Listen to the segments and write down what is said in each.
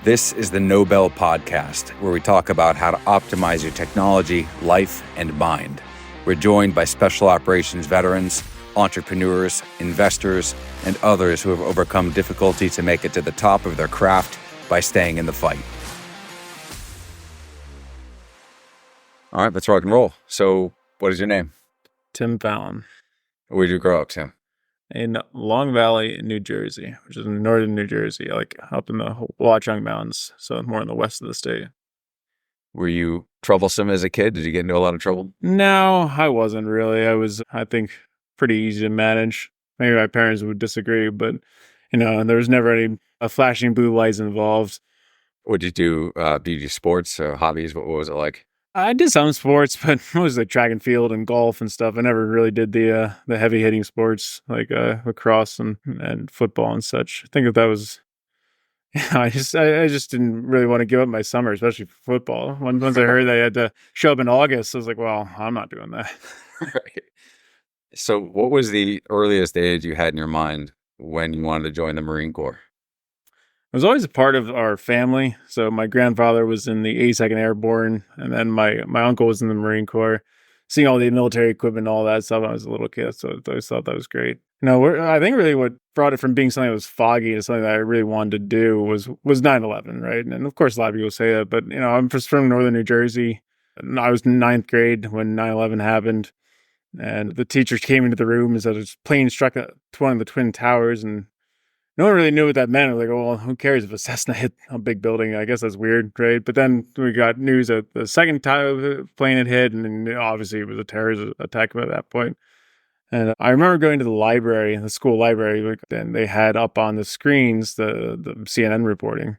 This is the Nobel Podcast, where we talk about how to optimize your technology, life, and mind. We're joined by special operations veterans, entrepreneurs, investors, and others who have overcome difficulty to make it to the top of their craft by staying in the fight. All right, let's rock and roll. So, what is your name? Tim Fallon. Where did you grow up, Tim? In Long Valley, New Jersey, which is in northern New Jersey, like up in the Watchung Mountains, so more in the west of the state. Were you troublesome as a kid? Did you get into a lot of trouble? No, I wasn't really. I think, pretty easy to manage. Maybe my parents would disagree, but, there was never any flashing blue lights involved. What did you do? Did you do sports, hobbies? What was it like? I did some sports, but mostly track and field and golf and stuff. I never really did the heavy hitting sports like lacrosse and football and such. I think that was, I just didn't really want to give up my summer, especially for football. Once I heard they had to show up in August, I was like, well, I'm not doing that. Right. So, what was the earliest age you had in your mind when you wanted to join the Marine Corps? It was always a part of our family. So my grandfather was in the 82nd Airborne, and then my uncle was in the Marine Corps. Seeing all the military equipment and all that stuff when I was a little kid, so I always thought that was great. I think really what brought it from being something that was foggy to something that I really wanted to do was 9/11, right? And of course, a lot of people say that, but I'm just from northern New Jersey. And I was in ninth grade when 9/11 happened, and the teachers came into the room and said a plane struck one of the Twin Towers, and no one really knew what that meant. I was like, well, who cares if a Cessna hit a big building? I guess that's weird, right? But then we got news that the second time the plane had hit, and then obviously it was a terrorist attack at that point. And I remember going to the school library, and they had up on the screens the CNN reporting.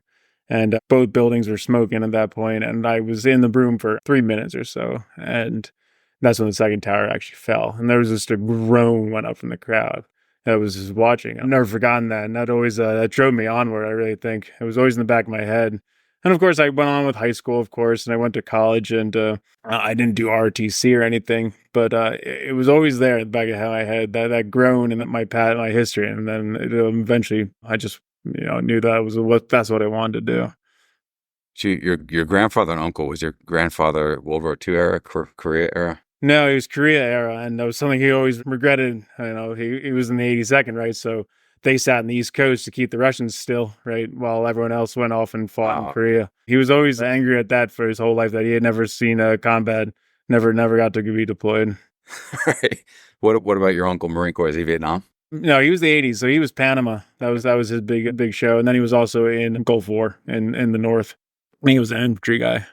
And both buildings were smoking at that point, and I was in the room for 3 minutes or so. And that's when the second tower actually fell. And there was just a groan went up from the crowd that was just watching. I've never forgotten that. And that always that drove me onward, I really think. It was always in the back of my head. And of course, I went on with high school, of course, and I went to college, and I didn't do ROTC or anything, but it was always there in the back of my head, that groan and my history. And then eventually I just knew that's what I wanted to do. So your grandfather and uncle, was your grandfather World War II era, Korea era? No, he was Korea era, and that was something he always regretted. He was in the 82nd, right? So they sat on the East Coast to keep the Russians still, right? While everyone else went off and fought in Korea. He was always angry at that for his whole life, that he had never seen combat, never got to be deployed. Right. What about your uncle, Marine Corps? Is he Vietnam? No, he was the 80s, so he was Panama. That was his big show, and then he was also in Gulf War in the North. He was an infantry guy.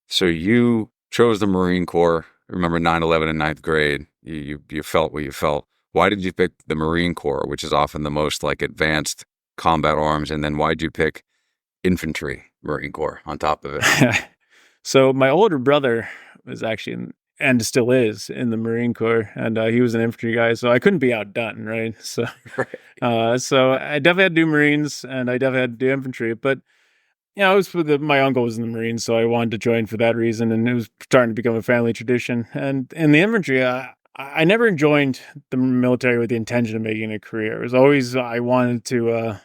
So you chose the Marine Corps. Remember 9/11 in ninth grade. You felt what you felt. Why did you pick the Marine Corps, which is often the most advanced combat arms? And then why did you pick infantry Marine Corps on top of it? So my older brother was actually and still is in the Marine Corps, and he was an infantry guy, so I couldn't be outdone, right? So, so I definitely had to do Marines, and I definitely had to do infantry, but it was my uncle was in the Marines, so I wanted to join for that reason, and it was starting to become a family tradition. And in the infantry, I never joined the military with the intention of making a career. It was always I wanted to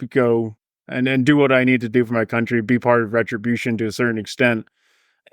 go and do what I need to do for my country, be part of retribution to a certain extent.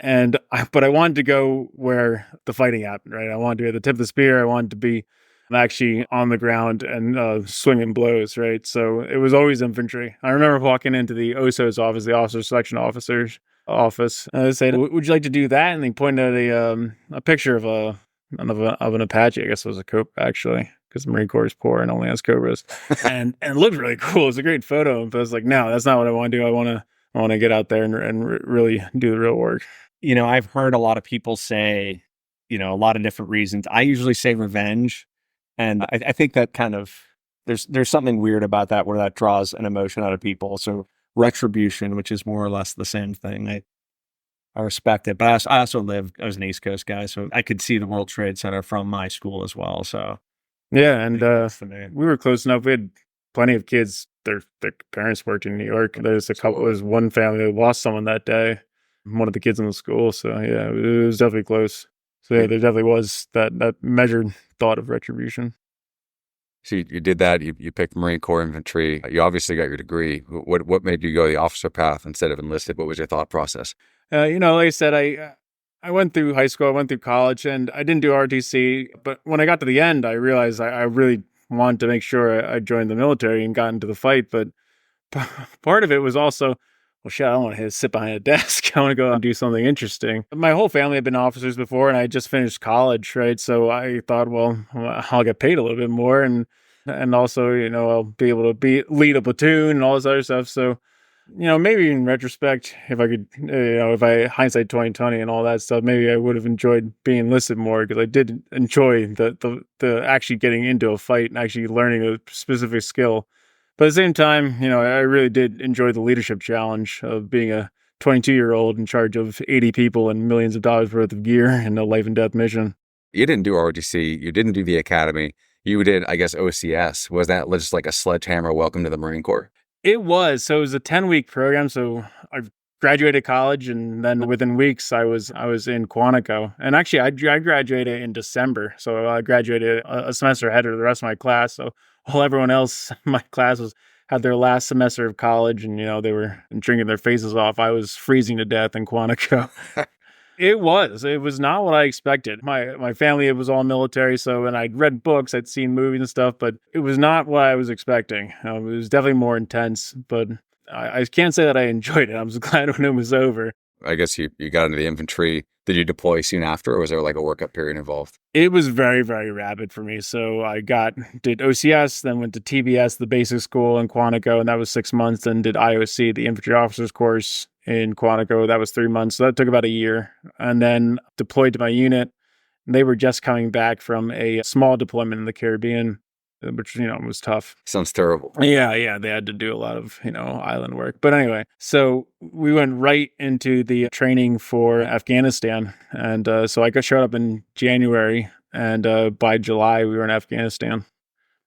But I wanted to go where the fighting happened, right? I wanted to be at the tip of the spear. I wanted to be actually on the ground and swinging blows, right? So it was always infantry. I remember walking into the OSO's office, the Officer Selection Officer's office, and they said, "Would you like to do that?" And they pointed at a picture of an Apache. I guess it was a Cobra, actually, because the Marine Corps is poor and only has Cobras, and it looked really cool. It was a great photo, but I was like, no, that's not what I want to do. I want to get out there and really do the real work. I've heard a lot of people say, a lot of different reasons. I usually say revenge. And I think that kind of, there's something weird about that, where that draws an emotion out of people. So retribution, which is more or less the same thing. I respect it. But I also was an East Coast guy, so I could see the World Trade Center from my school as well. So yeah, and we were close enough. We had plenty of kids. Their parents worked in New York. There's one family that lost someone that day, one of the kids in the school. So yeah, it was definitely close. So yeah, there definitely was that measured thought of retribution. So you did that. You picked Marine Corps infantry. You obviously got your degree. What made you go the officer path instead of enlisted? What was your thought process? Like I said, I went through high school, I went through college, and I didn't do RTC. But when I got to the end, I realized I really wanted to make sure I joined the military and got into the fight. But part of it was also, well, shit, I don't want to sit behind a desk. I want to go and do something interesting. My whole family had been officers before, and I just finished college, right? So I thought, well, I'll get paid a little bit more, and also, I'll be able to lead a platoon and all this other stuff. So, maybe in retrospect, if I could, if I hindsight 2020 and all that stuff, maybe I would have enjoyed being enlisted more, because I did enjoy the actually getting into a fight and actually learning a specific skill. But at the same time, I really did enjoy the leadership challenge of being a 22-year-old in charge of 80 people and millions of dollars worth of gear in a life and death mission. You didn't do ROTC. You didn't do the academy. You did, I guess, OCS. Was that just like a sledgehammer welcome to the Marine Corps? It was. So it was a 10-week program. So I graduated college, and then within weeks I was in Quantico. And actually, I graduated in December. So I graduated a semester ahead of the rest of my class. So while everyone else in my class had their last semester of college, and they were drinking their faces off, I was freezing to death in Quantico. It was not what I expected. My family, it was all military. So, and I'd read books, I'd seen movies and stuff, but it was not what I was expecting. It was definitely more intense, but I can't say that I enjoyed it. I was glad when it was over. I guess you got into the infantry. Did you deploy soon after, or was there like a workup period involved? It was very, very rapid for me. So I did OCS, then went to TBS, the basic school in Quantico, and that was 6 months. Then did IOC, the infantry officers course in Quantico. That was 3 months. So that took about a year. And then deployed to my unit. They were just coming back from a small deployment in the Caribbean, which, was tough. Sounds terrible. Yeah. They had to do a lot of, island work. But anyway, so we went right into the training for Afghanistan. And so I showed up in January, and by July, we were in Afghanistan.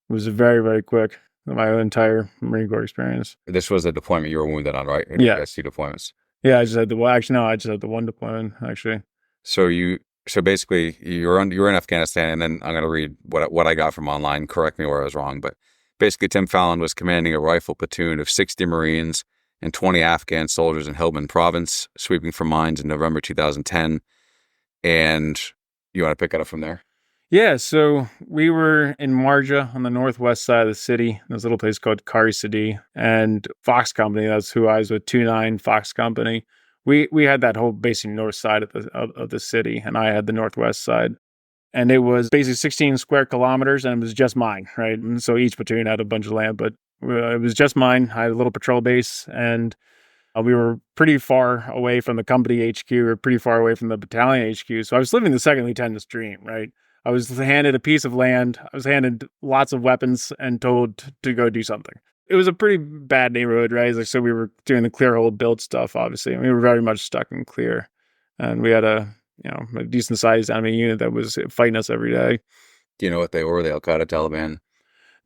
It was very, very quick. My entire Marine Corps experience. This was a deployment you were wounded on, right? Yeah. 2 deployments. Yeah, I just had I just had the one deployment, actually. So basically, you were in Afghanistan, and then I'm going to read what I got from online. Correct me where I was wrong, but basically, Tim Fallon was commanding a rifle platoon of 60 Marines and 20 Afghan soldiers in Helmand Province, sweeping for mines in November 2010. And you want to pick it up from there? Yeah, so we were in Marja on the northwest side of the city. There's a little place called Kari Sidi, and Fox Company. That's who I was with. 29 Fox Company. We had that whole basically north side of the city, and I had the northwest side. And it was basically 16 square kilometers, and it was just mine, right? And so each platoon had a bunch of land, but it was just mine. I had a little patrol base, and we were pretty far away from the company HQ. We were pretty far away from the battalion HQ. So I was living the second lieutenant's dream, right? I was handed a piece of land. I was handed lots of weapons and told to go do something. It was a pretty bad neighborhood, right? So we were doing the clear hold build stuff, obviously. And we were very much stuck in clear. And we had a decent sized enemy unit that was fighting us every day. Do you know what they were? The Al Qaeda, Taliban?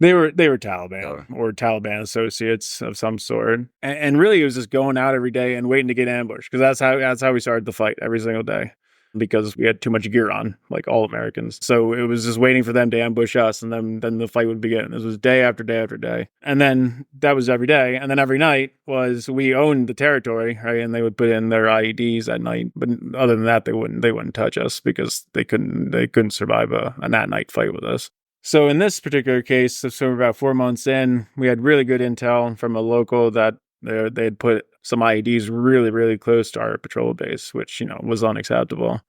They were Taliban or Taliban associates of some sort. And really it was just going out every day and waiting to get ambushed, because that's how we started the fight every single day, because we had too much gear on, like all Americans. So it was just waiting for them to ambush us, and then the fight would begin. This was day after day after day. And then that was every day. And then every night was, we owned the territory, right? And they would put in their IEDs at night. But other than that, they wouldn't touch us, because they couldn't survive an at-night fight with us. So in this particular case, so about 4 months in, we had really good intel from a local that they had put some IEDs really, really close to our patrol base, which, was unacceptable.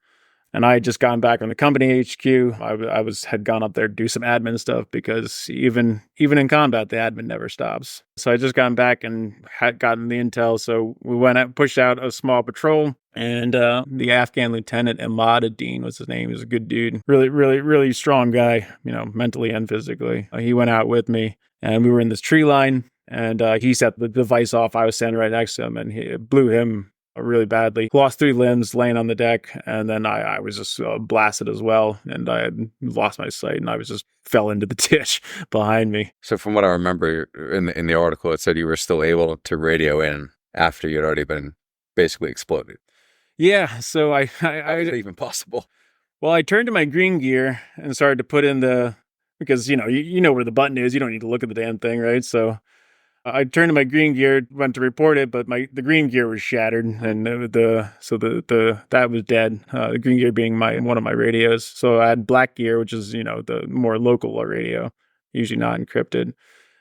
And I had just gotten back from the company HQ. I had gone up there to do some admin stuff, because even in combat, the admin never stops. So I just gotten back and had gotten the intel. So we went out, pushed out a small patrol, and the Afghan lieutenant, Ahmad Ad-Din was his name. He was a good dude, really, really, really strong guy, mentally and physically. He went out with me, and we were in this tree line, and he set the device off. I was standing right next to him, and it blew him really badly. Lost 3 limbs laying on the deck, and then I was just blasted as well, and I had lost my sight, and I was just fell into the ditch behind me. So from what I remember in the article, it said you were still able to radio in after you'd already been basically exploded. Yeah, so How is that even possible? Well, I turned to my green gear and started to put in the because, you know where the button is. You don't need to look at the damn thing, right? So I turned to my green gear, went to report it, but the green gear was shattered, and that was dead. The green gear being one of my radios. So I had black gear, which is the more local radio, usually not encrypted,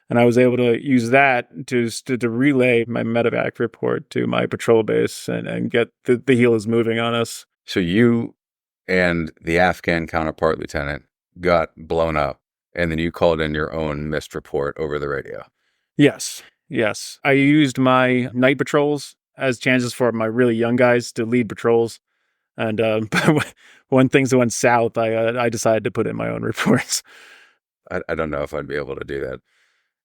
and I was able to use that to relay my medevac report to my patrol base and get the helos moving on us. So you and the Afghan counterpart lieutenant got blown up, and then you called in your own missed report over the radio. Yes. I used my night patrols as chances for my really young guys to lead patrols. And when things went south, I decided to put in my own reports. I don't know if I'd be able to do that.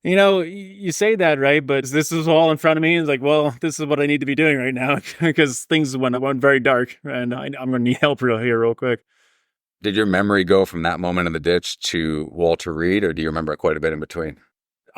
You say that, right? But this is all in front of me. It's like, well, this is what I need to be doing right now because things went very dark, and I'm going to need help real quick. Did your memory go from that moment in the ditch to Walter Reed, or do you remember quite a bit in between?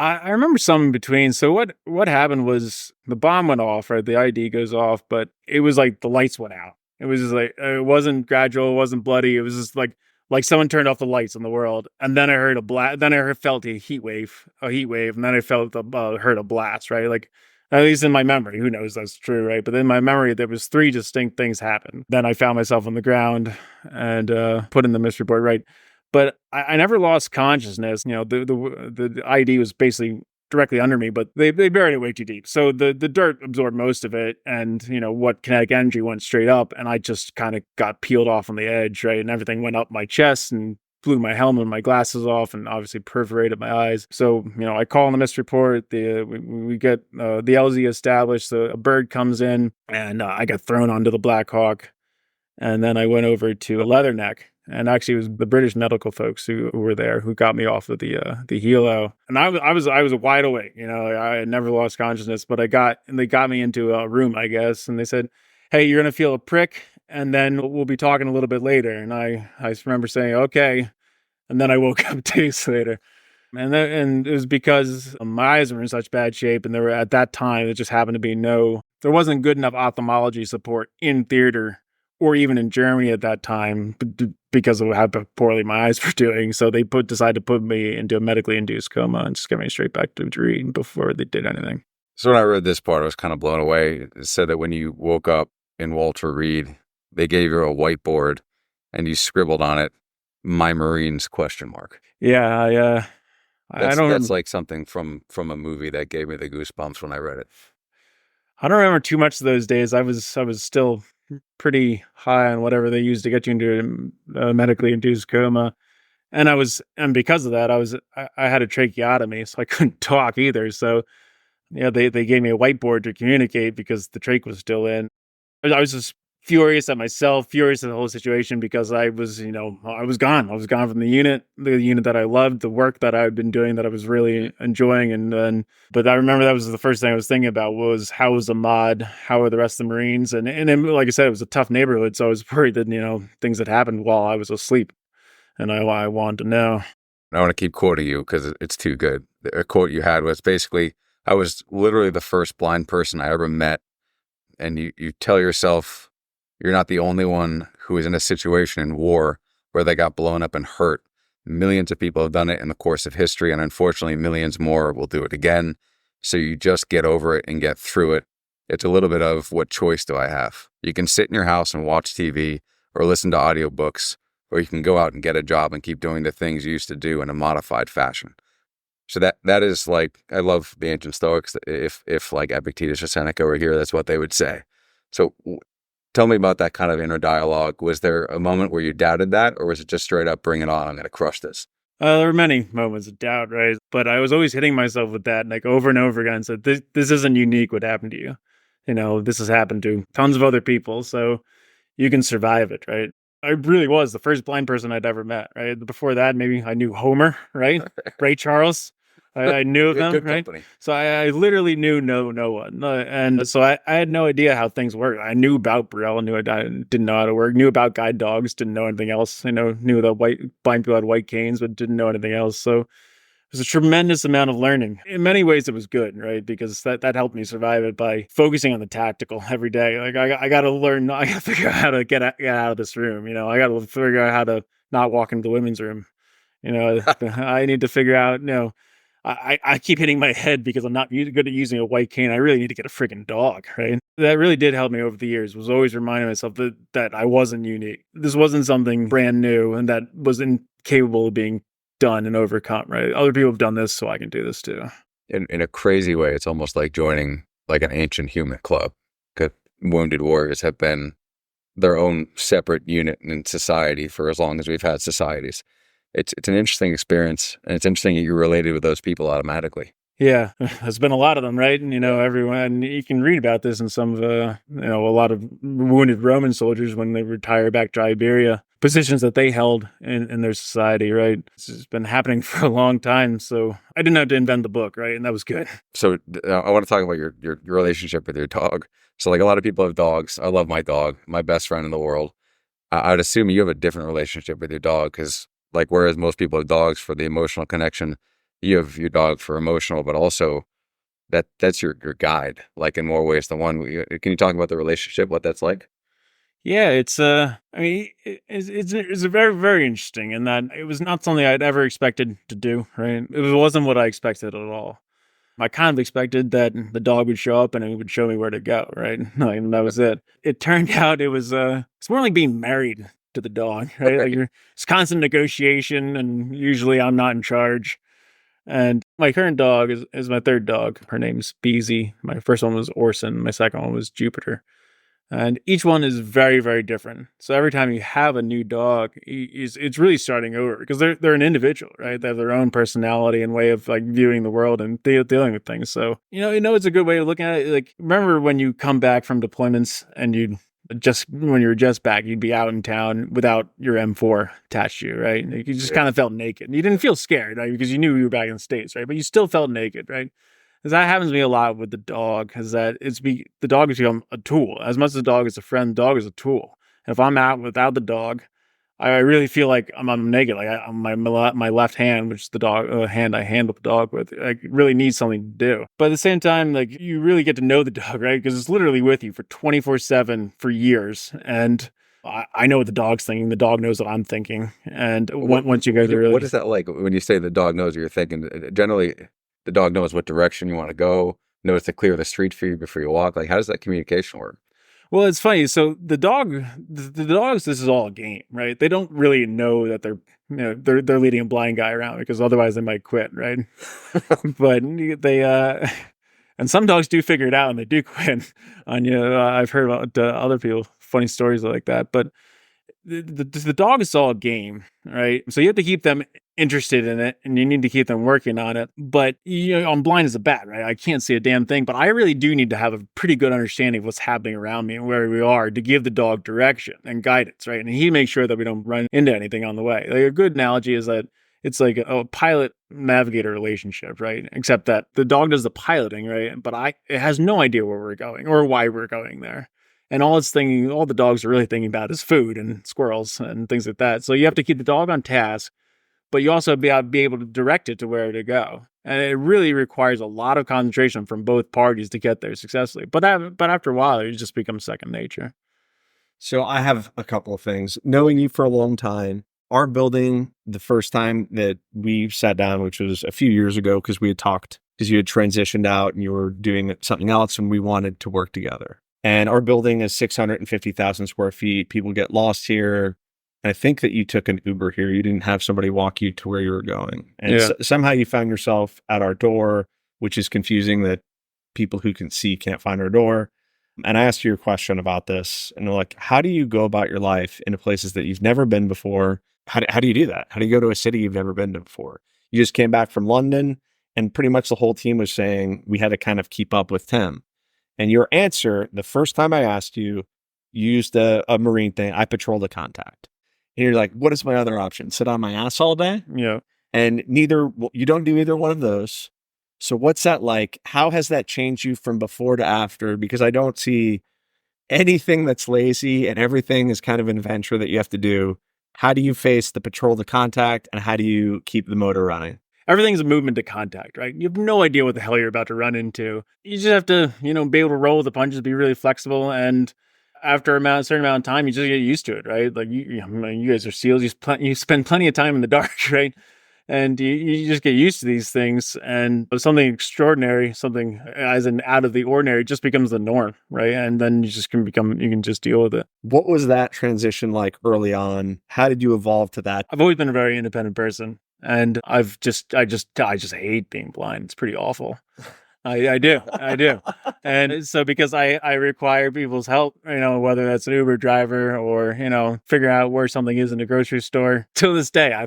I remember some in between. So what happened was the bomb went off, right? The ID goes off, but it was like the lights went out. It was just like, it wasn't gradual, it wasn't bloody. It was just like someone turned off the lights in the world. And then I heard felt a heat wave, and then I heard a blast, right? Like, at least in my memory, who knows that's true, right? But in my memory, there was 3 distinct things happened. Then I found myself on the ground and put in the misreport, right? But I never lost consciousness. The ID was basically directly under me, but they buried it way too deep. So the dirt absorbed most of it, and what kinetic energy went straight up, and I just kind of got peeled off on the edge, right? And everything went up my chest and blew my helmet and my glasses off, and obviously perforated my eyes. So I call in the misreport. We get the LZ established. So a bird comes in, and I got thrown onto the Black Hawk, and then I went over to a Leatherneck. And actually, it was the British medical folks who were there who got me off of the helo. And I was wide awake. I had never lost consciousness, but they got me into a room, I guess, and they said, "Hey, you're gonna feel a prick, and then we'll be talking a little bit later." And I remember saying, "Okay," and then I woke up days later. And it was because my eyes were in such bad shape, and at that time, it just happened to be there wasn't good enough ophthalmology support in theater or even in Germany at that time because of how poorly my eyes were doing. So they decided to put me into a medically induced coma and just get me straight back to Reed before they did anything. So when I read this part, I was kind of blown away. It said that when you woke up in Walter Reed, they gave you a whiteboard and you scribbled on it, "My Marines?" ? Yeah. That's like something from a movie that gave me the goosebumps when I read it. I don't remember too much of those days. I was still pretty high on whatever they used to get you into a medically induced coma. And because of that, I had a tracheotomy, so I couldn't talk either. So, they gave me a whiteboard to communicate because the trach was still in. I was just furious at myself, furious at the whole situation because I was gone. I was gone from the unit that I loved, the work that I had been doing that I was really enjoying. But I remember that was the first thing I was thinking about was how was Ahmad, how are the rest of the Marines? And then, like I said, it was a tough neighborhood. So I was worried that, things had happened while I was asleep. And I wanted to know. I want to keep quoting you because it's too good. The quote you had was basically, "I was literally the first blind person I ever met." And you tell yourself, you're not the only one who is in a situation in war where they got blown up and hurt. Millions of people have done it in the course of history, and unfortunately, millions more will do it again. So you just get over it and get through it. It's a little bit of, what choice do I have? You can sit in your house and watch TV or listen to audiobooks, or you can go out and get a job and keep doing the things you used to do in a modified fashion. So that is like, I love the ancient Stoics. If like Epictetus or Seneca were here, that's what they would say. So tell me about that kind of inner dialogue. Was there a moment where you doubted that, or was it just straight up, bring it on, I'm going to crush this? There were many moments of doubt, right? But I was always hitting myself with that, like over and over again. So this isn't unique what happened to you. This has happened to tons of other people, so you can survive it, right? I really was the first blind person I'd ever met, right? Before that, maybe I knew Homer, right? Ray Charles. I knew of them, good right? company. So I literally knew no one. And so I had no idea how things worked. I knew about Braille, I didn't know how to work, knew about guide dogs, didn't know anything else. Knew the blind people had white canes, but didn't know anything else. So it was a tremendous amount of learning. In many ways, it was good, right? Because that helped me survive it by focusing on the tactical every day. Like I got to learn, I got to figure out how to get out of this room. I got to figure out how to not walk into the women's room. I need to figure out, I keep hitting my head because I'm not good at using a white cane. I really need to get a freaking dog, right? That really did help me over the years, was always reminding myself that I wasn't unique. This wasn't something brand new and that was incapable of being done and overcome, right? Other people have done this, so I can do this too. In a crazy way, it's almost like joining like an ancient human club. 'Cause wounded warriors have been their own separate unit in society for as long as we've had societies. It's an interesting experience, and it's interesting that you're related with those people automatically. Yeah, there's been a lot of them, right? And everyone, you can read about this in some of a lot of wounded Roman soldiers when they retire back to Iberia, positions that they held in their society, right? This has been happening for a long time, so I didn't have to invent the book, right? And that was good. So I want to talk about your relationship with your dog. So like a lot of people have dogs. I love my dog, my best friend in the world. I'd assume you have a different relationship with your dog because like whereas most people have dogs for the emotional connection, you have your dog for emotional, but also that's your guide, like in more ways than one. Can you talk about the relationship, what that's like? Yeah, it's it's very, very interesting in that it was not something I'd ever expected to do, right? It wasn't what I expected at all. I kind of expected that the dog would show up and it would show me where to go, right? And that was it. It turned out it's more like being married to the dog, right? Like it's constant negotiation, and usually I'm not in charge. And my current dog is my third dog. Her name's Beezy. My first one was Orson. My second one was Jupiter. And each one is very, very different. So every time you have a new dog, it's really starting over because they're an individual, right? They have their own personality and way of like viewing the world and dealing with things. So it's a good way of looking at it. Like remember when you come back from deployments and when you were just back, you'd be out in town without your M4 attached to you, right? Like, you just kind of felt naked. You didn't feel scared, right? Because you knew you were back in the States, right? But you still felt naked, right? Because that happens to me a lot with the dog, because the dog has become a tool. As much as the dog is a friend, the dog is a tool. And if I'm out without the dog, I really feel like I'm naked. Like my left hand, which is the dog hand I handle the dog with, I really need something to do. But at the same time, like you really get to know the dog, right? Because it's literally with you for 24/7 for years, and I know what the dog's thinking. The dog knows what I'm thinking, and once you guys are really, what is that like when you say the dog knows what you're thinking? Generally, the dog knows what direction you want to go, knows to clear the street for you before you walk. Like, how does that communication work? Well, it's funny. So the dogs, this is all a game, right? They don't really know that they're leading a blind guy around because otherwise they might quit, right? But they and some dogs do figure it out and they do quit on you. I've heard about other people funny stories like that, but the dog is all a game, right? So you have to keep them interested in it and you need to keep them working on it. But I'm blind as a bat, right? I can't see a damn thing, but I really do need to have a pretty good understanding of what's happening around me and where we are to give the dog direction and guidance, right? And he makes sure that we don't run into anything on the way. Like a good analogy is that it's like a pilot navigator relationship, right? Except that the dog does the piloting, right? But it has no idea where we're going or why we're going there. And all the dogs are really thinking about is food and squirrels and things like that. So you have to keep the dog on task, but you also be able to direct it to where to go. And it really requires a lot of concentration from both parties to get there successfully. But after a while, it just becomes second nature. So I have a couple of things. Knowing you for a long time, our building, the first time that we sat down, which was a few years ago, because we had talked, because you had transitioned out and you were doing something else and we wanted to work together. And our building is 650,000 square feet. People get lost here. And I think that you took an Uber here. You didn't have somebody walk you to where you were going. And somehow you found yourself at our door, which is confusing that people who can see can't find our door. And I asked you a question about this. And like, how do you go about your life into places that you've never been before? How do you do that? How do you go to a city you've never been to before? You just came back from London and pretty much the whole team was saying we had to kind of keep up with Tim. And your answer, the first time I asked you, you used a Marine thing. I patrol the contact. And you're like, what is my other option? Sit on my ass all day? Yeah. And you don't do either one of those. So what's that like? How has that changed you from before to after? Because I don't see anything that's lazy and everything is kind of an adventure that you have to do. How do you face the patrol the contact and how do you keep the motor running? Everything's a movement to contact, right? You have no idea what the hell you're about to run into. You just have to, be able to roll with the punches, be really flexible. And after a certain amount of time, you just get used to it, right? Like you guys are SEALs. You spend plenty of time in the dark, right? And you just get used to these things, and something extraordinary, something as an out of the ordinary, just becomes the norm, right? And then you can just deal with it. What was that transition like early on? How did you evolve to that? I've always been a very independent person, and I just hate being blind. It's pretty awful. I do. And so because I require people's help, whether that's an Uber driver or, figuring out where something is in a grocery store, till this day, I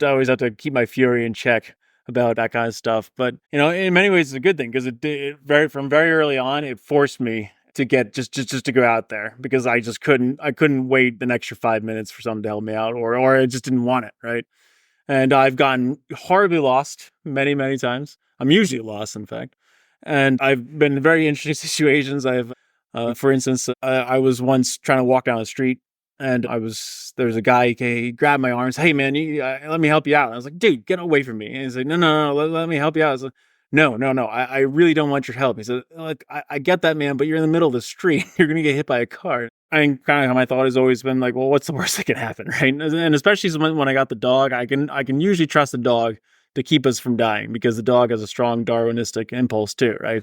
always have to keep my fury in check about that kind of stuff. But, in many ways, it's a good thing because from very early on, it forced me to get just to go out there because I couldn't wait an extra 5 minutes for someone to help me out or I just didn't want it. Right. And I've gotten horribly lost many, many times. I'm usually lost, in fact. And I've been in very interesting situations. For instance, I was once trying to walk down the street and there was a guy, he grabbed my arms. Hey man, let me help you out. I was like, dude, get away from me. And he's like, no, let me help you out. I was like, no, I really don't want your help. He said, look, I get that, man, but you're in the middle of the street. You're going to get hit by a car. And kind of how my thought has always been like, well, what's the worst that can happen, right? And especially when I got the dog, I can usually trust the dog to keep us from dying because the dog has a strong Darwinistic impulse too, right?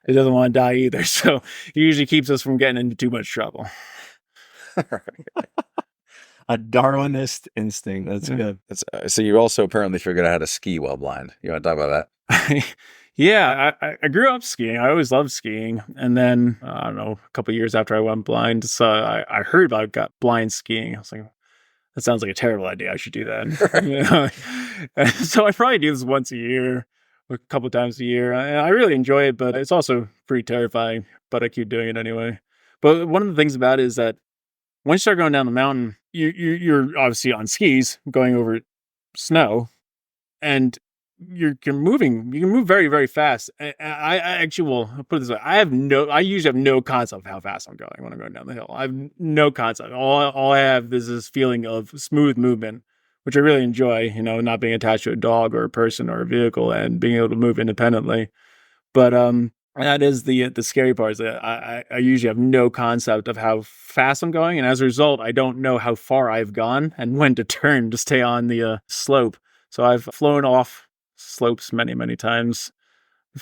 It doesn't want to die either. So it usually keeps us from getting into too much trouble. A Darwinist instinct. That's good. So you also apparently figured out how to ski while blind. You want to talk about that? Yeah, I grew up skiing. I always loved skiing. And then, I don't know, a couple of years after I went blind, so I heard got blind skiing. I was like, that sounds like a terrible idea. I should do that. So I probably do this once a year, a couple of times a year. I really enjoy it, but it's also pretty terrifying. But I keep doing it anyway. But one of the things about it is that once you start going down the mountain, you're obviously on skis going over snow, and you can move very, very fast. I actually will put it this way. I usually have no concept of how fast I'm going when I'm going down the hill. I have no concept. All I have is this feeling of smooth movement, which I really enjoy, not being attached to a dog or a person or a vehicle and being able to move independently. But, that is the scary part is that I usually have no concept of how fast I'm going. And as a result, I don't know how far I've gone and when to turn to stay on the slope. So I've flown off slopes many, many times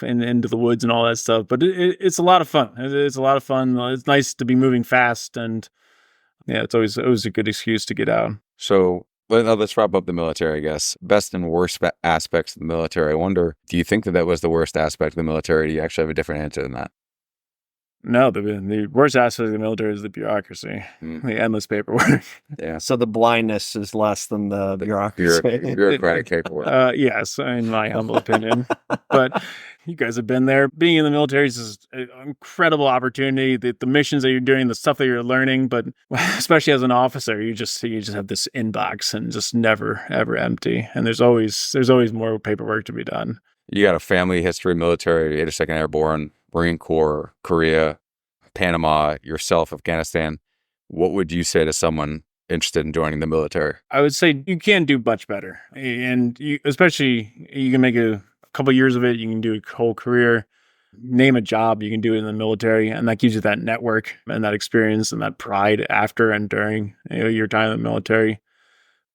into the woods and all that stuff. But it's a lot of fun. It's a lot of fun. It's nice to be moving fast. And yeah, it's always a good excuse to get out. So let's wrap up the military, I guess. Best and worst aspects of the military. I wonder, do you think that was the worst aspect of the military? Do you actually have a different answer than that? No, the worst aspect of the military is the bureaucracy, the endless paperwork. Yeah. So the blindness is less than the bureaucracy. Bureaucratic paperwork. Yes, in my humble opinion. But you guys have been there. Being in the military is an incredible opportunity. The missions that you're doing, the stuff that you're learning, but especially as an officer, you just have this inbox and just never ever empty. And there's always more paperwork to be done. You got a family history, military, 82nd Airborne, Marine Corps, Korea, Panama, yourself, Afghanistan. What would you say to someone interested in joining the military? I would say you can do much better. And especially you can make a couple years of it. You can do a whole career, name a job. You can do it in the military. And that gives you that network and that experience and that pride after and during your time in the military.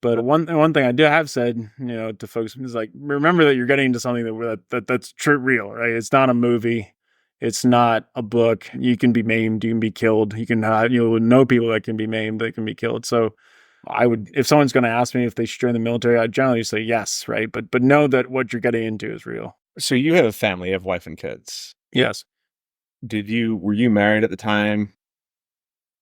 But one thing I do have said, to folks is like, remember that you're getting into something that's true, real, right? It's not a movie. It's not a book. You can be maimed. You can be killed. You can know people that can be maimed, that can be killed. So if someone's going to ask me if they should join the military, I generally say yes, right? But know that what you're getting into is real. So you have a family, you have wife and kids. Yes. Were you married at the time?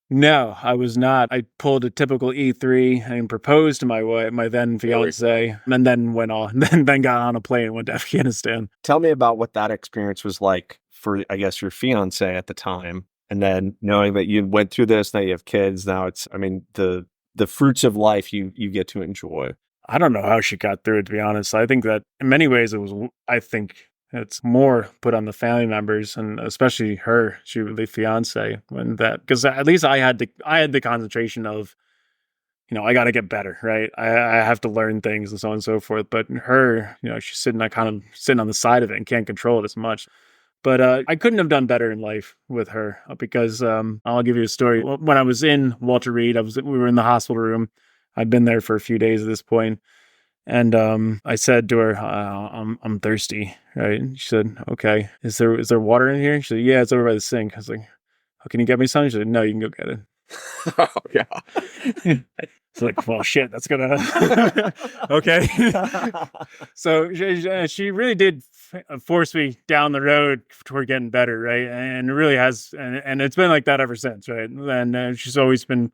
No, I was not. I pulled a typical E3 and proposed to my wife, my then fiance, and then went on, then got on a plane and went to Afghanistan. Tell me about what that experience was like for, I guess, your fiance at the time. And then knowing that you went through this, now you have kids. Now the fruits of life you get to enjoy. I don't know how she got through it, to be honest. I think that in many ways it's more put on the family members and especially her, the fiance, because at least I had the concentration of, I got to get better, right? I have to learn things and so on and so forth. But her, she's sitting on the side of it and can't control it as much. But I couldn't have done better in life with her because I'll give you a story. When I was in Walter Reed, we were in the hospital room. I'd been there for a few days at this point. And I said to her, I'm thirsty, right? And she said, okay, is there water in here? She said, yeah, it's over by the sink. I was like, oh, can you get me some? She said, no, you can go get it. Oh, yeah. It's like, well, shit, that's gonna okay. So she really did force me down the road toward getting better, right? And it really has, and it's been like that ever since, right? And she's always been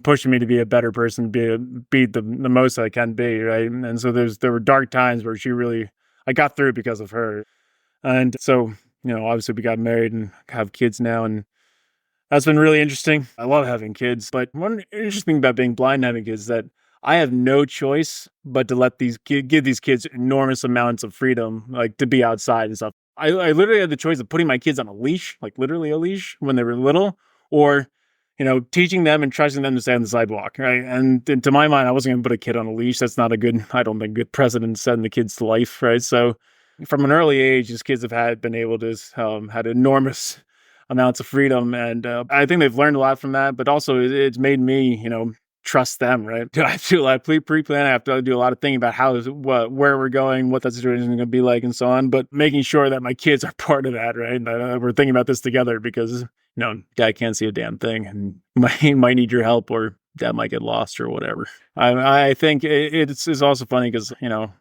pushing me to be a better person, be the most I can be, right? And so there were dark times where I got through because of her, and so obviously we got married and have kids now, and that's been really interesting. I love having kids, but one interesting thing about being blind and having kids is that I have no choice but to give these kids enormous amounts of freedom, like to be outside and stuff. I literally had the choice of putting my kids on a leash, like literally a leash when they were little, or teaching them and trusting them to stay on the sidewalk, right? And to my mind, I wasn't going to put a kid on a leash. That's not I don't think, good precedent to set in the kid's life, right? So from an early age, these kids have been able to had enormous amounts of freedom, and I think they've learned a lot from that. But also, it's made me, trust them, right? I have to do a lot of pre-plan. I have to do a lot of thinking about where we're going, what that situation is going to be like, and so on. But making sure that my kids are part of that, right? And we're thinking about this together because dad can't see a damn thing, and might need your help, or dad might get lost or whatever. I think it's also funny because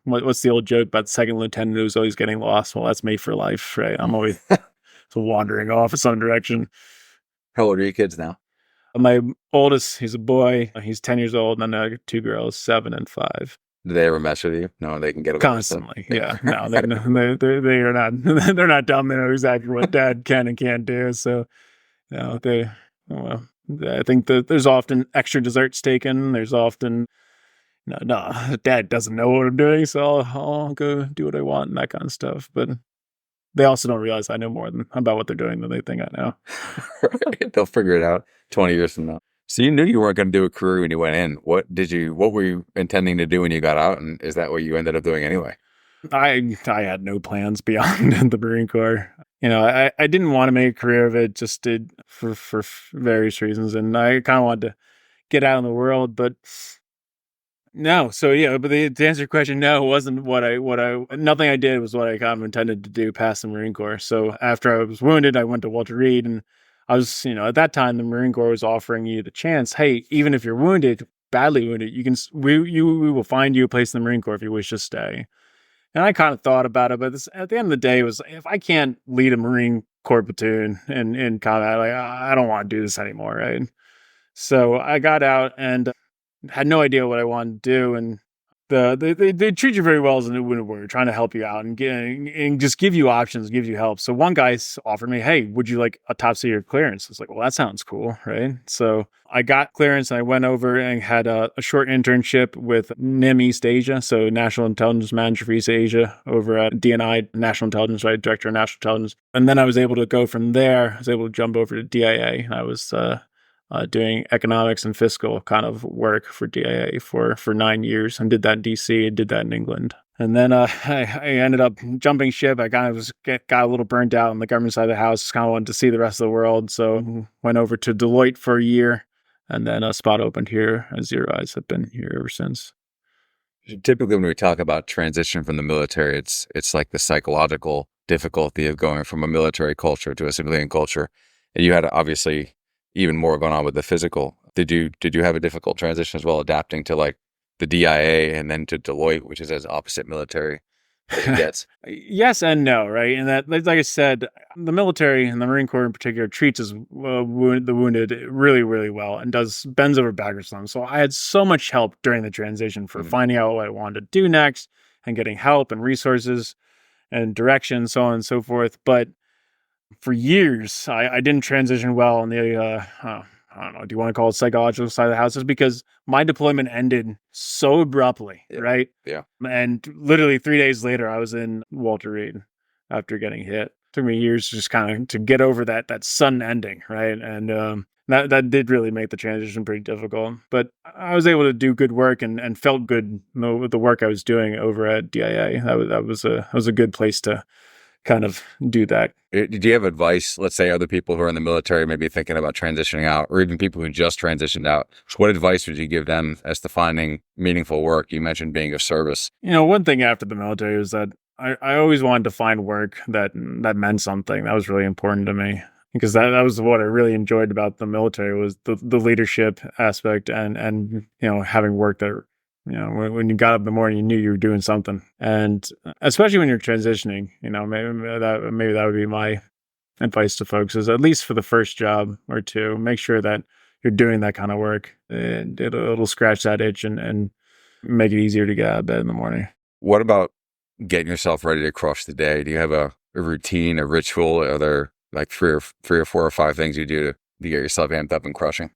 what's the old joke about the second lieutenant who's always getting lost? Well, that's me for life, right? I'm always wandering off in some direction. How old are your kids now? My oldest, he's a boy. He's 10 years old, and then I got 2 girls, 7 and 5. Do they ever mess with you? No, they can get away constantly. Yeah, no, they are not. They're not dumb. They know exactly what dad can and can't do. So, well, I think that there's often extra desserts taken. There's often no, dad doesn't know what I'm doing, so I'll go do what I want and that kind of stuff. But they also don't realize I know more about what they're doing than they think I know. Right. They'll figure it out 20 years from now. So you knew you weren't going to do a career when you went in. What were you intending to do when you got out? And is that what you ended up doing anyway? I had no plans beyond the Marine Corps. I didn't want to make a career of it, just did for various reasons. And I kind of wanted to get out in the world, but no. So yeah, but to answer your question, no, it wasn't nothing I did was what I kind of intended to do past the Marine Corps. So after I was wounded, I went to Walter Reed, and I was, at that time, the Marine Corps was offering you the chance, hey, even if you're wounded, badly wounded, we will find you a place in the Marine Corps if you wish to stay. And I kind of thought about it, but at the end of the day, it was, if I can't lead a Marine Corps platoon in combat, like, I don't want to do this anymore, right? So I got out and had no idea what I wanted to do, and they treat you very well as a new wounded warrior, trying to help you out and just give you options, give you help. So one guy offered me, hey, would you like a top secret clearance? I was like, well, that sounds cool, right? So I got clearance, and I went over and had a short internship with NIM East Asia, so National Intelligence Manager for East Asia, over at DNI, National Intelligence, right, Director of National Intelligence. And then I was able to go from there. I was able to jump over to DIA, and I was doing economics and fiscal kind of work for DIA for 9 years, and did that in DC, and did that in England. And then I ended up jumping ship. I kind of got a little burnt out on the government side of the house, just kind of wanted to see the rest of the world. So went over to Deloitte for a year, and then a spot opened here at ZeroEyes. I've been here ever since. Typically, when we talk about transition from the military, it's like the psychological difficulty of going from a military culture to a civilian culture. And you had obviously even more going on with the physical. Did you have a difficult transition as well, adapting to like the DIA and then to Deloitte, which is as opposite military as it gets? Yes and no, right? And that, like I said, the military and the Marine Corps in particular treats the wounded really, really well, and bends over backwards on them. So I had so much help during the transition for finding out what I wanted to do next, and getting help and resources and direction, so on and so forth. But for years, I didn't transition well on the, I don't know, do you want to call it psychological side of the house? Just because my deployment ended so abruptly, right? Yeah. And literally 3 days later, I was in Walter Reed after getting hit. It took me years just kind of to get over that sudden ending, right? And that did really make the transition pretty difficult. But I was able to do good work and felt good with the work I was doing over at DIA. That was a good place to kind of do that. Did you have advice, let's say other people who are in the military, maybe thinking about transitioning out, or even people who just transitioned out? What advice would you give them as to finding meaningful work? You mentioned being of service. One thing after the military was that I always wanted to find work that meant something. That was really important to me, because that was what I really enjoyed about the military, was the leadership aspect and having work that, when you got up in the morning, you knew you were doing something. And especially when you're transitioning, maybe that would be my advice to folks, is at least for the first job or two, make sure that you're doing that kind of work, and it'll scratch that itch and make it easier to get out of bed in the morning. What about getting yourself ready to crush the day? Do you have a routine, a ritual? Are there like three or four or five things you do to get yourself amped up and crushing?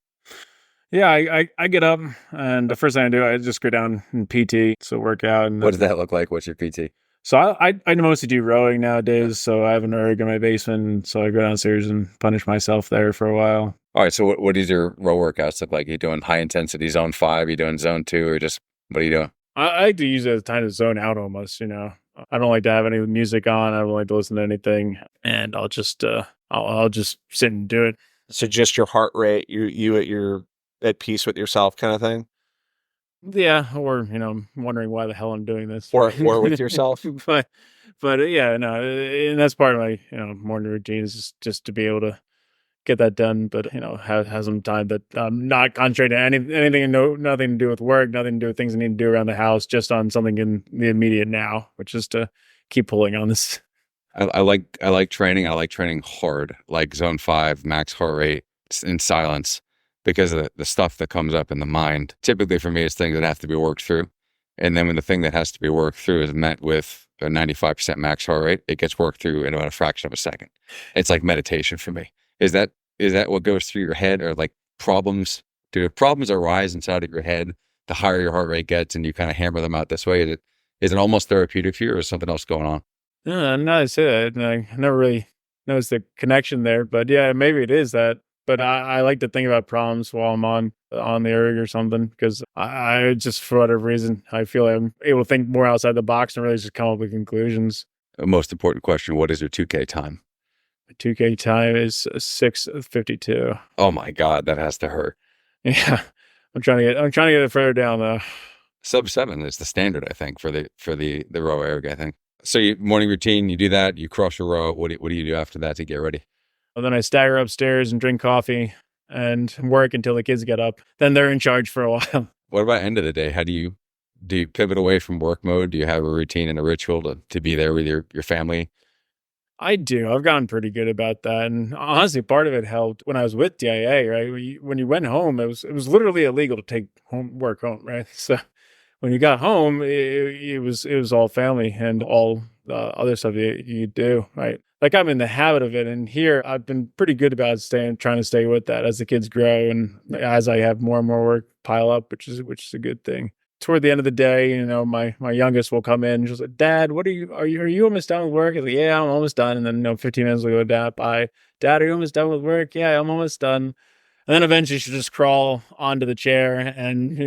Yeah, I get up, and the first thing I do, I just go down and PT, so work out. And what does that look like? What's your PT? So I mostly do rowing nowadays. So I have an erg in my basement, so I go downstairs and punish myself there for a while. All right. So what does your row workouts look like? Are you doing high intensity zone 5? Are you doing zone 2, or just what are you doing? I like to use it as time to zone out almost. I don't like to have any music on. I don't like to listen to anything, and I'll just I'll just sit and do it. So just your heart rate, you're at peace with yourself, kind of thing. Yeah, or wondering why the hell I'm doing this, or with yourself. but yeah, no, and that's part of my morning routine, is just to be able to get that done. But have some time that I'm not concentrating on anything, nothing to do with work, nothing to do with things I need to do around the house, just on something in the immediate now, which is to keep pulling on this. I like training. I like training hard, like zone 5, max heart rate in silence, because of the stuff that comes up in the mind. Typically for me, it's things that have to be worked through. And then when the thing that has to be worked through is met with a 95% max heart rate, it gets worked through in about a fraction of a second. It's like meditation for me. Is that what goes through your head, or like problems? Do problems arise inside of your head the higher your heart rate gets, and you kind of hammer them out this way? Is it almost therapeutic for you, or is something else going on? Now that I say that, I never really noticed the connection there, but yeah, maybe it is that. But I like to think about problems while I'm on the erg or something, because I just, for whatever reason, I feel I'm able to think more outside the box and really just come up with conclusions. The most important question: what is your 2K time? My 2K time is 6:52. Oh my God, that has to hurt. Yeah, I'm trying to get it further down though. Sub 7 is the standard, I think, for the row erg, I think. So morning routine, you do that, you crush a row. What do you do after that to get ready? And then I stagger upstairs and drink coffee and work until the kids get up. Then they're in charge for a while. What about end of the day? How do you pivot away from work mode? Do you have a routine and a ritual to be there with your family? I do. I've gotten pretty good about that. And honestly, part of it helped when I was with DIA, right? When you went home, it was literally illegal to take work home, right? So when you got home, it was all family and all the other stuff you do, right? Like, I'm in the habit of it, and here I've been pretty good about trying to stay with that as the kids grow and as I have more and more work pile up, which is a good thing. Toward the end of the day, my youngest will come in and she's like, "Dad, are you almost done with work?" I'm like, "Yeah, I'm almost done." And then 15 minutes will go down by, "Dad, are you almost done with work?" "Yeah, I'm almost done." And then eventually she'll just crawl onto the chair and,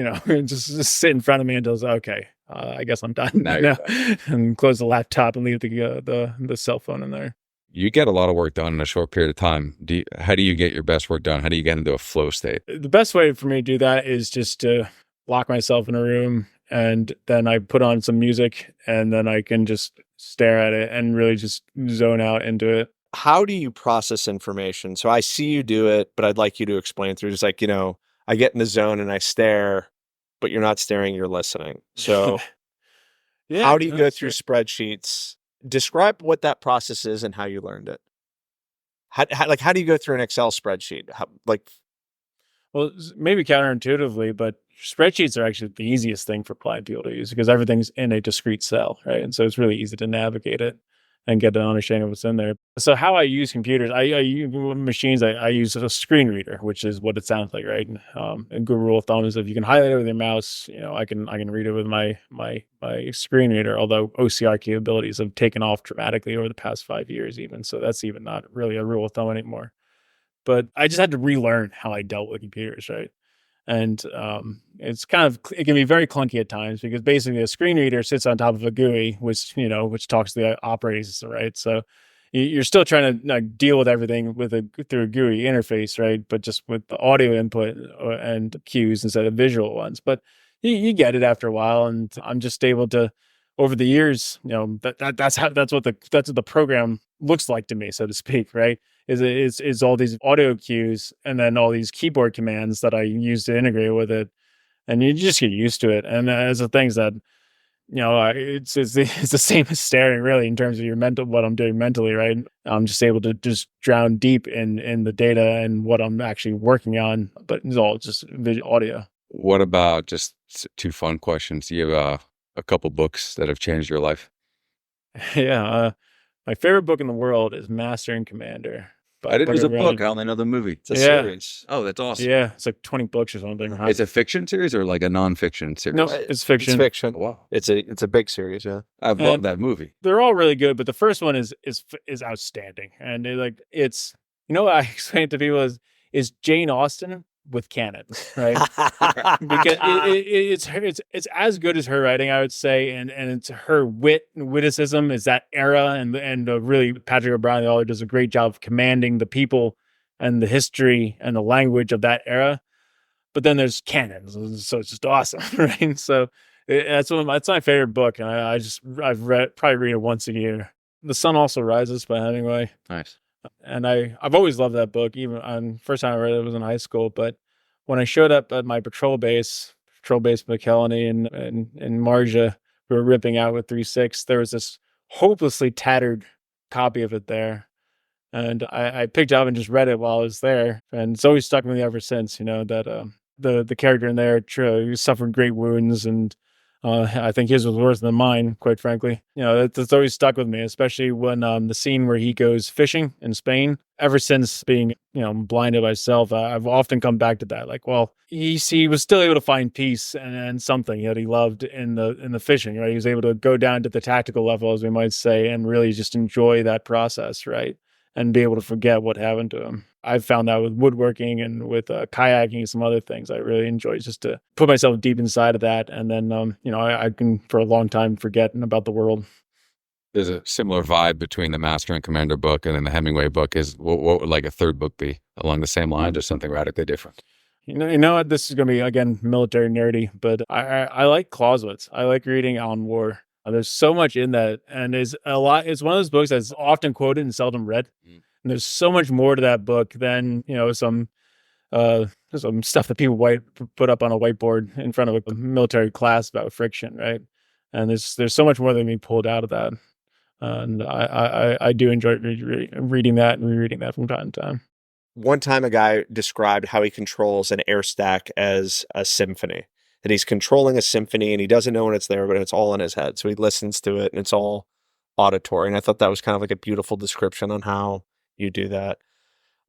just sit in front of me until it's okay. I guess I'm done now. And close the laptop and leave the cell phone in there. You get a lot of work done in a short period of time. How do you get your best work done? How do you get into a flow state? The best way for me to do that is just to lock myself in a room, and then I put on some music, and then I can just stare at it and really just zone out into it. How do you process information? So I see you do it, but I'd like you to explain through. Just like, I get in the zone and I stare, but you're not staring, you're listening. So Yeah, how do you go through spreadsheets? Describe what that process is and how you learned it. How do you go through an Excel spreadsheet? Well, maybe counterintuitively, but spreadsheets are actually the easiest thing for blind people to use, because everything's in a discrete cell, right? And so it's really easy to navigate it and get an understanding of what's in there. So how I use computers, I use machines. I use a screen reader, which is what it sounds like, right? A good rule of thumb is if you can highlight it with your mouse, I can read it with my screen reader. Although OCR capabilities have taken off dramatically over the past 5 years, even, so that's even not really a rule of thumb anymore. But I just had to relearn how I dealt with computers, right? And it can be very clunky at times because basically a screen reader sits on top of a GUI, which talks to the operating system, right? So you're still trying to deal with everything through a GUI interface, right? But just with the audio input and cues instead of visual ones. But you get it after a while, and I'm just able to, over the years, that's what the program looks like to me, so to speak, right? Is all these audio cues and then all these keyboard commands that I use to integrate with it, and you just get used to it. And as the things that it's the same as staring, really, in terms of what I'm doing mentally, right? I'm just able to just drown deep in the data and what I'm actually working on, but it's all just visual audio. What about, just two fun questions? Do you have a couple books that have changed your life? Yeah, my favorite book in the world is Master and Commander. I didn't know it was a book. I only know the movie. It's a series. Oh, that's awesome. Yeah, it's like 20 books or something. It's a fiction series or like a nonfiction series? No, it's fiction. It's fiction. Wow. It's a big series, yeah. I've loved that movie. They're all really good, but the first one is outstanding. And it's what I explain to people is Jane Austen with canon, right? Because it's as good as her writing, I would say, and it's her witticism is that era, and really Patrick O'Brien, the author, does a great job of commanding the people and the history and the language of that era. But then there's canon, so it's just awesome, right? So that's my favorite book, and I've probably read it once a year. The Sun Also Rises by Hemingway. Nice. And I've always loved that book. Even on first time I read it was in high school. But when I showed up at my patrol base McKelney and Marja, we were ripping out with 3.6, there was this hopelessly tattered copy of it there. And I picked it up and just read it while I was there. And it's always stuck with me ever since, that the character in there suffered great wounds, and I think his was worse than mine, quite frankly. That's always stuck with me, especially when the scene where he goes fishing in Spain. Ever since being, blinded by self, I've often come back to that. Like, well, he was still able to find peace and something that he loved in the fishing, right? He was able to go down to the tactical level, as we might say, and really just enjoy that process, right? And be able to forget what happened to him. I've found that with woodworking and with kayaking and some other things. I really enjoy just to put myself deep inside of that. And then, I can for a long time forget about the world. There's a similar vibe between the Master and Commander book and then the Hemingway book. What would like a third book be along the same lines or something radically different? You know what? This is going to be, again, military nerdy, but I like Clausewitz. I like reading On War. There's so much in that, and it's one of those books that's often quoted and seldom read. And there's so much more to that book than some stuff that people put up on a whiteboard in front of a military class about friction, right? And there's so much more than being pulled out of that, and I do enjoy reading that and rereading that from time to time. One time, a guy described how he controls an air stack as a symphony. That he's controlling a symphony and he doesn't know when it's there, but it's all in his head. So he listens to it and it's all auditory. And I thought that was kind of like a beautiful description on how you do that.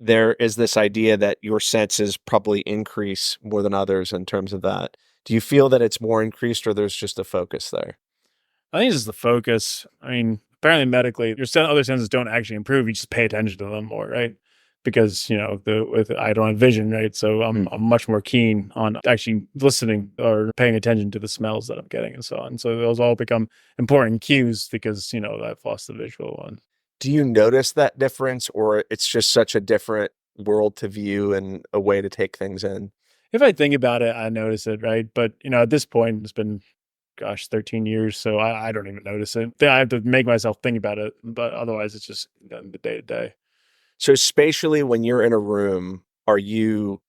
There is this idea that your senses probably increase more than others in terms of that. Do you feel that it's more increased or there's just a focus there? I think it's just the focus. I mean, apparently medically, your other senses don't actually improve. You just pay attention to them more, right? Because, I don't have vision, right? So I'm much more keen on actually listening or paying attention to the smells that I'm getting and so on. So those all become important cues because, I've lost the visual one. Do you notice that difference, or it's just such a different world to view and a way to take things in? If I think about it, I notice it, right? But, at this point, it's been, 13 years. So I don't even notice it. I have to make myself think about it. But otherwise, it's just the day to day. So spatially, when you're in a room, are you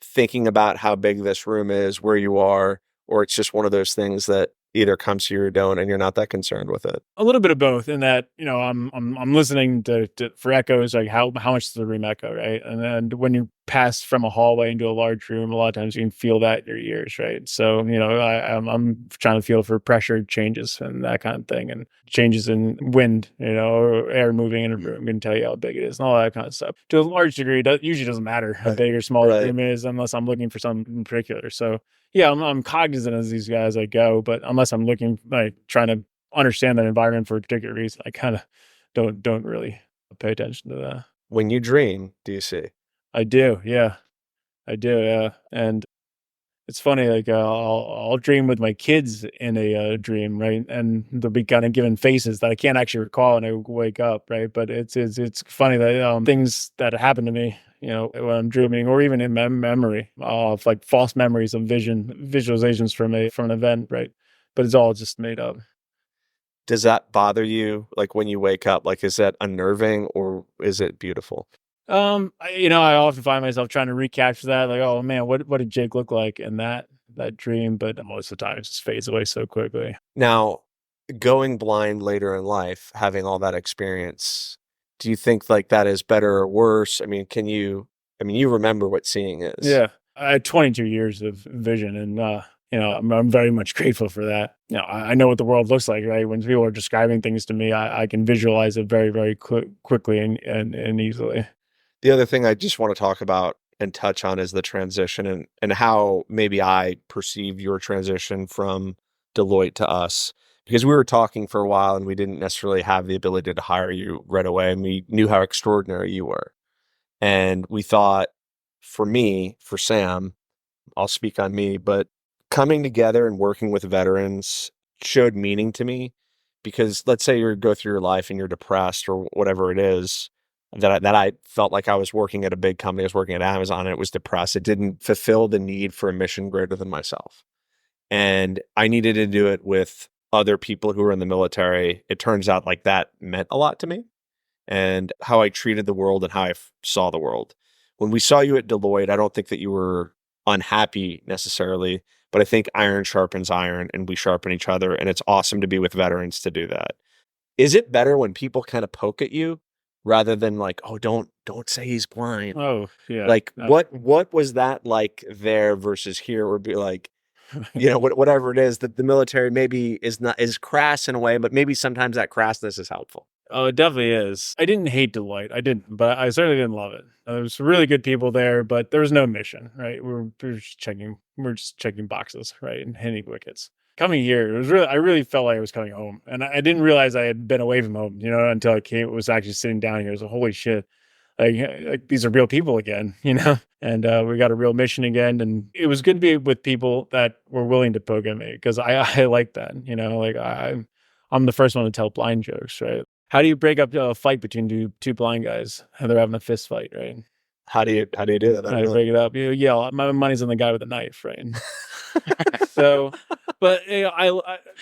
thinking about how big this room is, where you are, or it's just one of those things that either comes to you or don't, and you're not that concerned with it? A little bit of both, in that I'm listening for echoes, like how much does the room echo, right? And then when you pass from a hallway into a large room, a lot of times you can feel that in your ears, right? So I'm trying to feel for pressure changes and that kind of thing, and changes in wind, or air moving in a room can tell you how big it is and all that kind of stuff. To a large degree, it usually doesn't matter how big or small the room is unless I'm looking for something in particular. So yeah, I'm cognizant of these guys as I go, but unless I'm trying to understand that environment for a particular reason, I kind of don't really pay attention to that. When you dream, do you see? I do, yeah. I do, yeah. And It's funny, like I'll dream with my kids in a dream, right? And they'll be kind of given faces that I can't actually recall, and I wake up, right? But it's funny that things that happen to me, when I'm dreaming, or even in memory, of like false memories of visualizations from an event, right? But it's all just made up. Does that bother you? Like when you wake up, like, is that unnerving or is it beautiful? I often find myself trying to recapture that, like, oh man, what did Jake look like in that dream? But most of the time, it just fades away so quickly. Now, going blind later in life, having all that experience, do you think like that is better or worse? I mean, you remember what seeing is. Yeah, I had 22 years of vision, and I'm very much grateful for that. I know what the world looks like, right? When people are describing things to me, I can visualize it very, very quickly and easily. The other thing I just want to talk about and touch on is the transition and how maybe I perceive your transition from Deloitte to us, because we were talking for a while and we didn't necessarily have the ability to hire you right away. And we knew how extraordinary you were. And we thought, for Sam, I'll speak on me, but coming together and working with veterans showed meaning to me, because let's say you go through your life and you're depressed or whatever it is, that I felt like I was working at a big company. I was working at Amazon and it was depressed. It didn't fulfill the need for a mission greater than myself. And I needed to do it with other people who were in the military. It turns out like that meant a lot to me, and how I treated the world and how I saw the world. When we saw you at Deloitte, I don't think that you were unhappy necessarily, but I think iron sharpens iron and we sharpen each other. And it's awesome to be with veterans to do that. Is it better when people kind of poke at you rather than like, oh, don't say he's blind? Oh, yeah. Like what was that like there versus here, or be like, whatever it is, that the military maybe is crass in a way, but maybe sometimes that crassness is helpful. Oh, it definitely is. I didn't hate Deloitte. I didn't, but I certainly didn't love it. There was really good people there, but there was no mission, right? We were just checking boxes, right? And hitting wickets. Coming here, I really felt like I was coming home, and I didn't realize I had been away from home, until I was actually sitting down here. So holy shit, like these are real people again, and we got a real mission again. And it was good to be with people that were willing to poke at me, because I like that, like I'm the first one to tell blind jokes, right? How do you break up a fight between two blind guys and they're having a fist fight, right? How do you do that? How do you break it up? You yell, my money's on the guy with the knife, right? So, but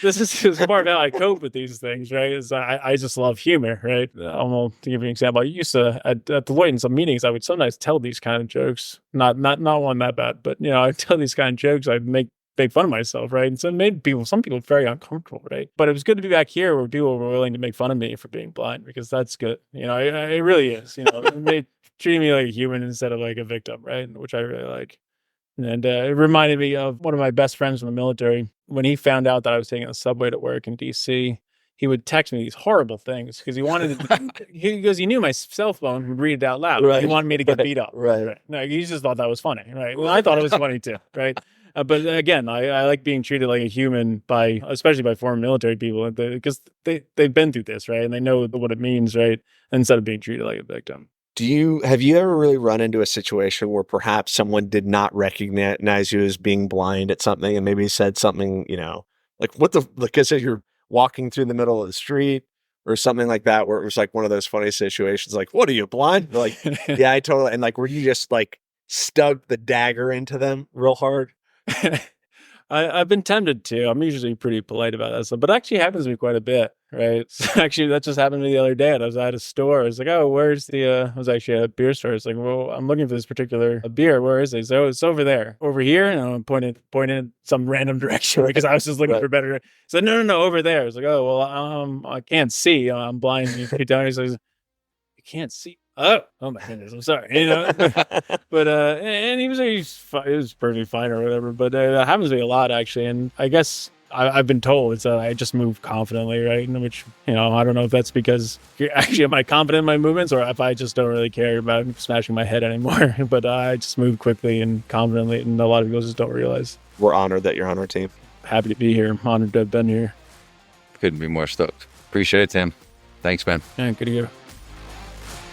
this is part of how I cope with these things, right? Is I just love humor, right? To give you an example, I used to at Deloitte in some meetings, I would sometimes tell these kind of jokes, not one that bad, but I'd tell these kind of jokes. I'd make fun of myself, right? And so it made some people very uncomfortable, right? But it was good to be back here where people were willing to make fun of me for being blind, because that's good. It really is. It treated me like a human instead of like a victim, right? Which I really like. And it reminded me of one of my best friends from the military. When he found out that I was taking the subway to work in DC, he would text me these horrible things because he wanted to, he knew my cell phone would read it out loud. Right. He wanted me to get beat up. Right. No, he just thought that was funny, right? Well, I thought it was funny too, right? But again, I like being treated like a human especially by former military people, because they've been through this, right? And they know what it means, right? Instead of being treated like a victim. Have you ever really run into a situation where perhaps someone did not recognize you as being blind at something and maybe said something, like I said, you're walking through the middle of the street or something like that, where it was like one of those funny situations, like, what are you, blind? Like, yeah, I totally. And like, where you just like stuck the dagger into them real hard? I've been tempted to. I'm usually pretty polite about that stuff, but it actually happens to me quite a bit, right? So actually, that just happened to me the other day. I was at a store. I was like, oh, where's I was actually at a beer store. It's like, well, I'm looking for this particular beer. Where is it? So it's over there. Over here? And I'm pointing in some random direction, because I was just looking for better. So no, over there. I was like, oh, well, I can't see. I'm blind. You can't see. Oh my goodness, I'm sorry. But and he was perfectly fine or whatever. But that happens to me a lot, actually. And I guess I've been told it's I just move confidently, right? Which I don't know if that's because am I confident in my movements, or if I just don't really care about smashing my head anymore. But I just move quickly and confidently, and a lot of people just don't realize. We're honored that you're on our team. Happy to be here. I'm honored to have been here. Couldn't be more stoked. Appreciate it, Tim. Thanks, man. Yeah, good to go.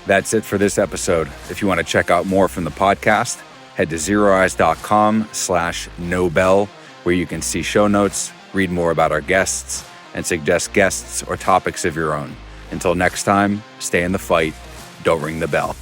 That's it for this episode. If you want to check out more from the podcast, head to zeroeyes.com/nobel, where you can see show notes, read more about our guests, and suggest guests or topics of your own. Until next time, stay in the fight. Don't ring the bell.